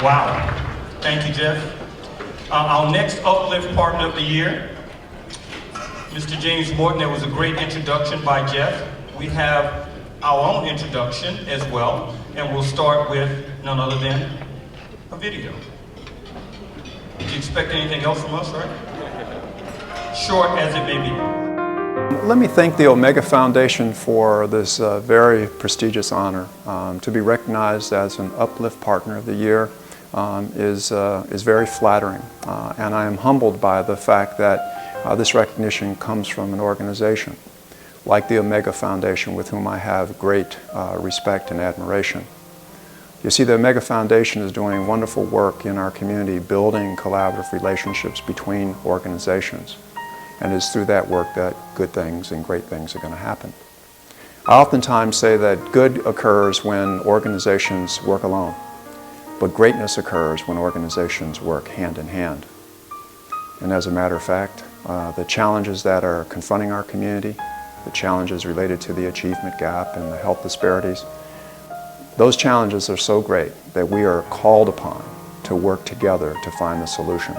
Wow. Thank you, Jeff. Our next Uplift Partner of the Year, Mr. James Morton. There was a great introduction by Jeff. We have our own introduction as well, and we'll start with none other than a video. Did you expect anything else from us, right? Short as it may be. Let me thank the Omega Foundation for this very prestigious honor. To be recognized as an Uplift Partner of the Year is very flattering, and I am humbled by the fact that this recognition comes from an organization like the Omega Foundation, with whom I have great respect and admiration. You see, the Omega Foundation is doing wonderful work in our community, building collaborative relationships between organizations. And it's through that work that good things and great things are going to happen. I oftentimes say that good occurs when organizations work alone, but greatness occurs when organizations work hand in hand. And as a matter of fact, the challenges that are confronting our community, the challenges related to the achievement gap and the health disparities, those challenges are so great that we are called upon to work together to find the solutions.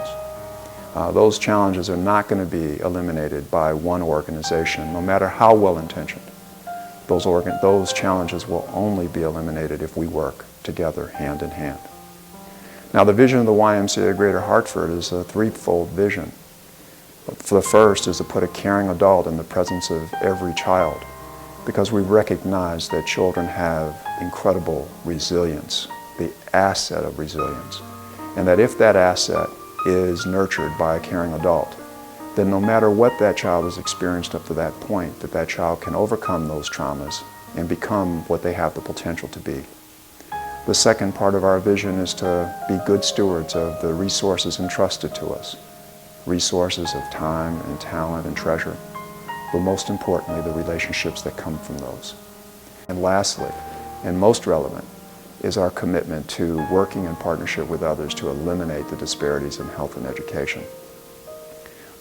Those challenges are not going to be eliminated by one organization, no matter how well-intentioned. Those challenges will only be eliminated if we work together, hand in hand. Now, the vision of the YMCA of Greater Hartford is a threefold vision. For the first is to put a caring adult in the presence of every child, because we recognize that children have incredible resilience, the asset of resilience, and that if that asset is nurtured by a caring adult, then no matter what that child has experienced up to that point, that child can overcome those traumas and become what they have the potential to be. The second part of our vision is to be good stewards of the resources entrusted to us, resources of time and talent and treasure, but most importantly, the relationships that come from those. And lastly, and most relevant, is our commitment to working in partnership with others to eliminate the disparities in health and education.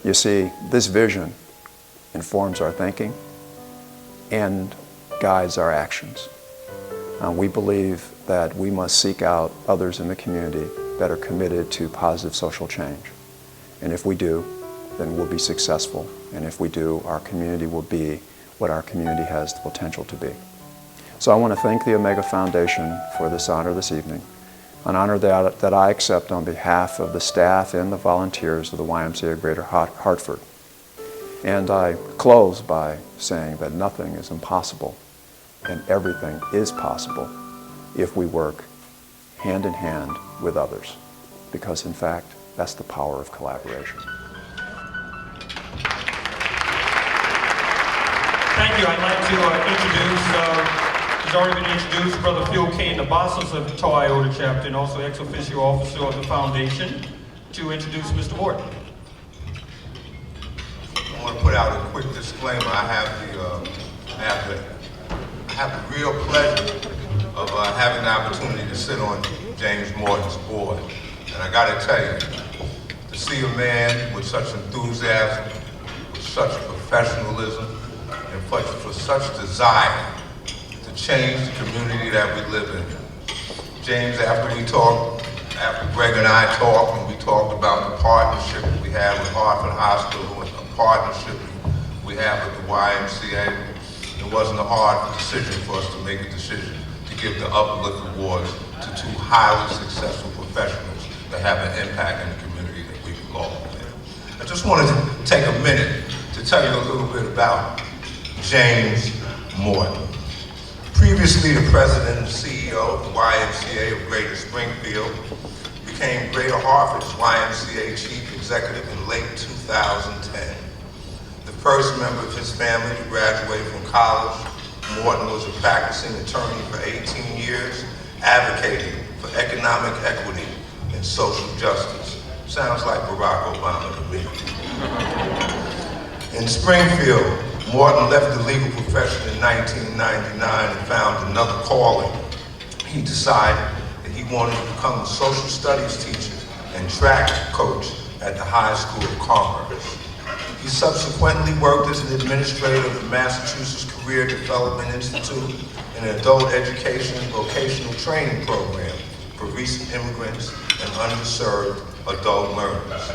You see, this vision informs our thinking and guides our actions. We believe that we must seek out others in the community that are committed to positive social change. And if we do, then we'll be successful. And if we do, our community will be what our community has the potential to be. So I want to thank the Omega Foundation for this honor this evening, an honor that I accept on behalf of the staff and the volunteers of the YMCA of Greater Hartford. And I close by saying that nothing is impossible and everything is possible if we work hand in hand with others, because in fact, that's the power of collaboration. Thank you. I'd like to introduce, he's already been introduced, Brother Phil Kane, the boss of the Iota chapter and also ex-officio officer of the foundation, to introduce Mr. Morton. I want to put out a quick disclaimer. I have the real pleasure of having the opportunity to sit on James Morton's board. And I got to tell you, to see a man with such enthusiasm, with such professionalism, and for such desire to change the community that we live in. James, after Greg and I talked, and we talked about the partnership we have with Hartford Hospital and the partnership we have with the YMCA, it wasn't a hard decision for us to make a decision to give the Uplift Awards to two highly successful professionals that have an impact in the community that we belong in. I just wanted to take a minute to tell you a little bit about James Morton. Previously the president and CEO of the YMCA of Greater Springfield, became Greater Hartford's YMCA chief executive in late 2010. The first member of his family to graduate from college, Morton was a practicing attorney for 18 years, advocating for economic equity and social justice. Sounds like Barack Obama to me. In Springfield, Morton left the legal profession in 1999 and found another calling. He decided that he wanted to become a social studies teacher and track coach at the High School of Commerce. He subsequently worked as an administrator of the Massachusetts Career Development Institute, an adult education and vocational training program for recent immigrants and underserved adult learners.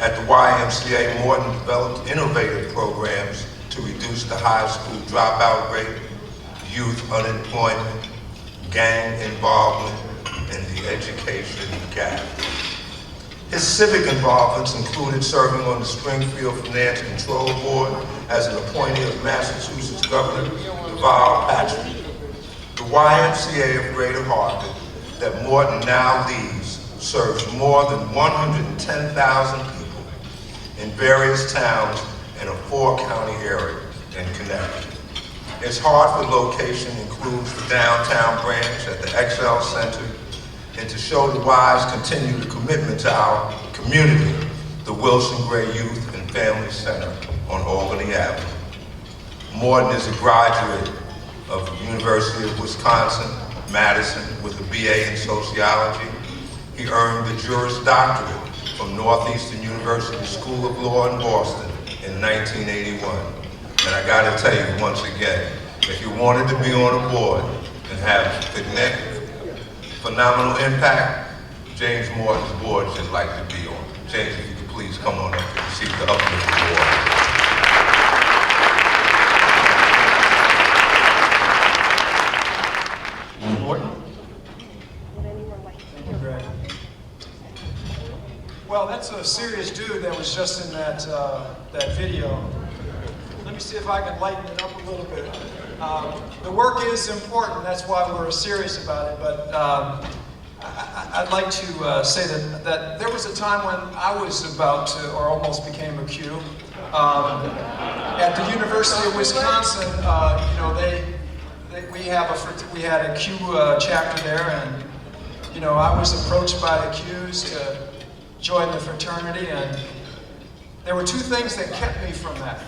At the YMCA, Morton developed innovative programs to reduce the high school dropout rate, youth unemployment, gang involvement, and the education gap. His civic involvements included serving on the Springfield Finance Control Board as an appointee of Massachusetts Governor Deval Patrick. The YMCA of Greater Hartford that Morton now leads serves more than 110,000 people in various towns in a 4-county area in Connecticut. Its Hartford location includes the downtown branch at the XL Center, and to show the Y's continued commitment to our community, the Wilson Gray Youth and Family Center on Albany Avenue. Morton is a graduate of the University of Wisconsin, Madison, with a BA in sociology. He earned the Juris Doctorate from Northeastern University School of Law in Boston in 1981. And I gotta tell you once again, if you wanted to be on a board and have phenomenal impact, James Morton's board should like to be on. James, if you could please come on up and receive the Uplift Award. Morton? Thank you, Greg. Well, that's a serious dude that was just in that video. Let me see if I can lighten it up a little bit. The work is important, that's why we're serious about it, but I'd like to say that there was a time when I was about to, or almost became a Q. At the University of Wisconsin, you know, we had a Q chapter there, and you know, I was approached by the Qs to join the fraternity, and there were two things that kept me from that.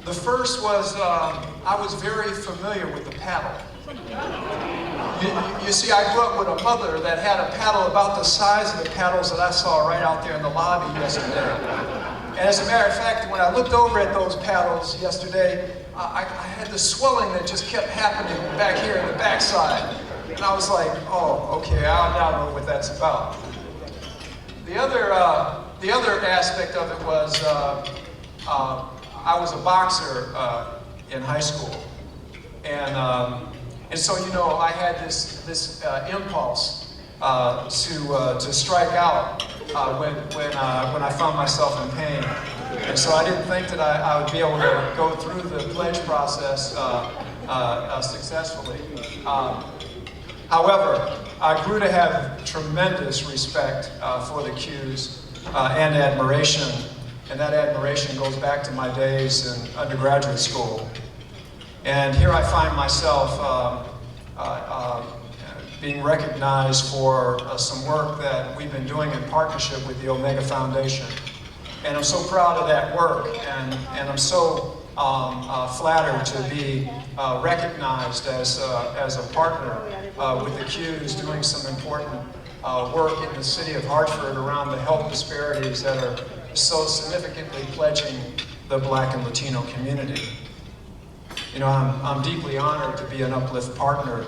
The first was I was very familiar with the paddle. You see, I grew up with a mother that had a paddle about the size of the paddles that I saw right out there in the lobby yesterday. And as a matter of fact, when I looked over at those paddles yesterday, I had the swelling that just kept happening back here in the backside. And I was like, oh, okay, I now know what that's about. The other aspect of it was I was a boxer in high school, and so you know I had this impulse to strike out when I found myself in pain, and so I didn't think that I would be able to go through the pledge process successfully. However, I grew to have tremendous respect for the Qs and admiration. And that admiration goes back to my days in undergraduate school. And here I find myself being recognized for some work that we've been doing in partnership with the Omega Foundation. And I'm so proud of that work, and I'm so flattered to be recognized as a partner with the Qs doing some important work in the city of Hartford around the health disparities that are so significantly pledging the Black and Latino community. You know, I'm deeply honored to be an Uplift partner,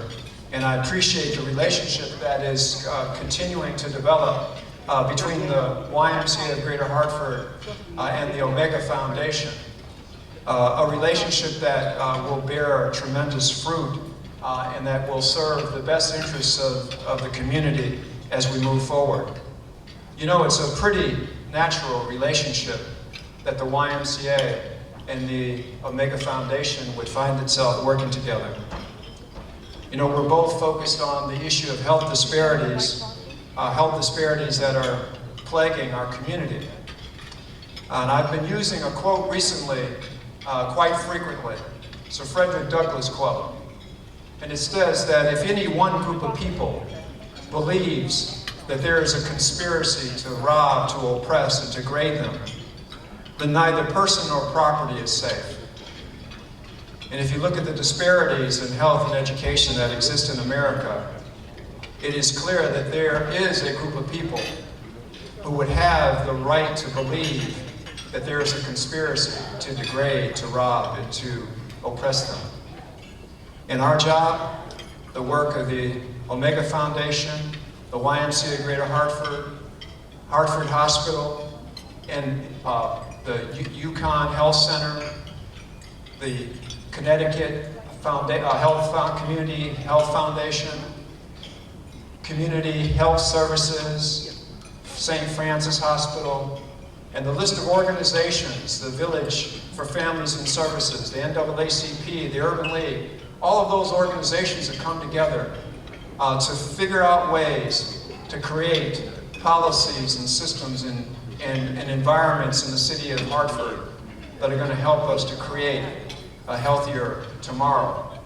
and I appreciate the relationship that is continuing to develop between the YMCA of Greater Hartford and the Omega Foundation. A relationship that will bear tremendous fruit and that will serve the best interests of the community as we move forward. You know, it's a pretty natural relationship that the YMCA and the Omega Foundation would find itself working together. You know, we're both focused on the issue of health disparities that are plaguing our community. And I've been using a quote recently quite frequently. It's a Frederick Douglass quote. And it says that if any one group of people believes that there is a conspiracy to rob, to oppress, and to degrade them, then neither person nor property is safe. And if you look at the disparities in health and education that exist in America, it is clear that there is a group of people who would have the right to believe that there is a conspiracy to degrade, to rob, and to oppress them. And our job, the work of the Omega Foundation, the YMCA of Greater Hartford, Hartford Hospital, and the Yukon Health Center, the Connecticut Community Health Foundation, Community Health Services, St. Francis Hospital, and the list of organizations, the Village for Families and Services, the NAACP, the Urban League, all of those organizations have come together to figure out ways to create policies and systems and environments in the city of Hartford that are going to help us to create a healthier tomorrow.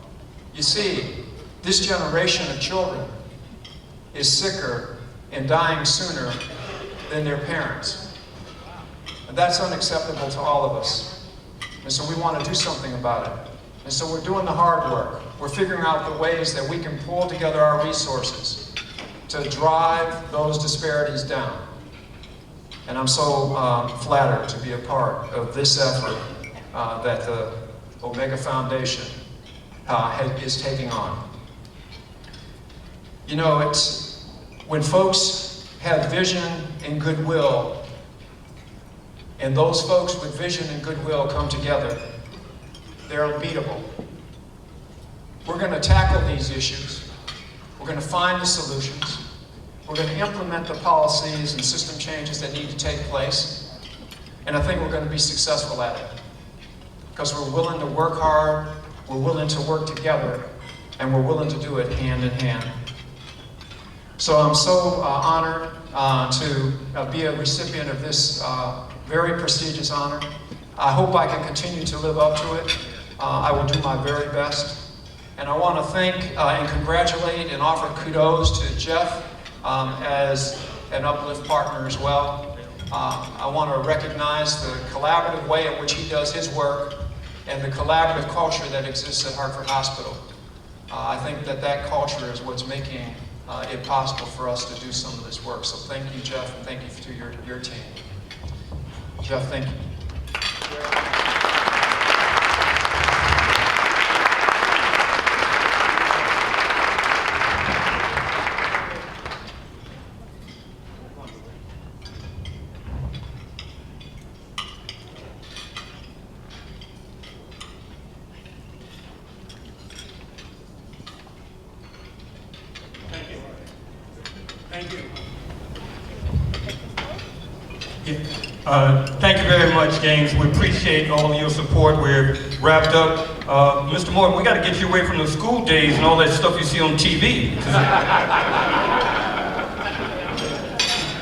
You see, this generation of children is sicker and dying sooner than their parents. And that's unacceptable to all of us. And so we want to do something about it. And so we're doing the hard work. We're figuring out the ways that we can pull together our resources to drive those disparities down. And I'm so flattered to be a part of this effort that the Omega Foundation is taking on. You know, it's when folks have vision and goodwill, and those folks with vision and goodwill come together, they're unbeatable. We're going to tackle these issues. We're going to find the solutions. We're going to implement the policies and system changes that need to take place. And I think we're going to be successful at it. Because we're willing to work hard, we're willing to work together, and we're willing to do it hand in hand. So I'm so honored to be a recipient of this very prestigious honor. I hope I can continue to live up to it. I will do my very best. And I want to thank and congratulate and offer kudos to Jeff as an Uplift partner as well. I want to recognize the collaborative way in which he does his work and the collaborative culture that exists at Hartford Hospital. I think that culture is what's making it possible for us to do some of this work. So thank you, Jeff, and thank you to your team. Jeff, thank you. Thank you. Thank you very much, James. We appreciate all of your support. We're wrapped up. Mr. Morton, we got to get you away from the school days and all that stuff you see on TV.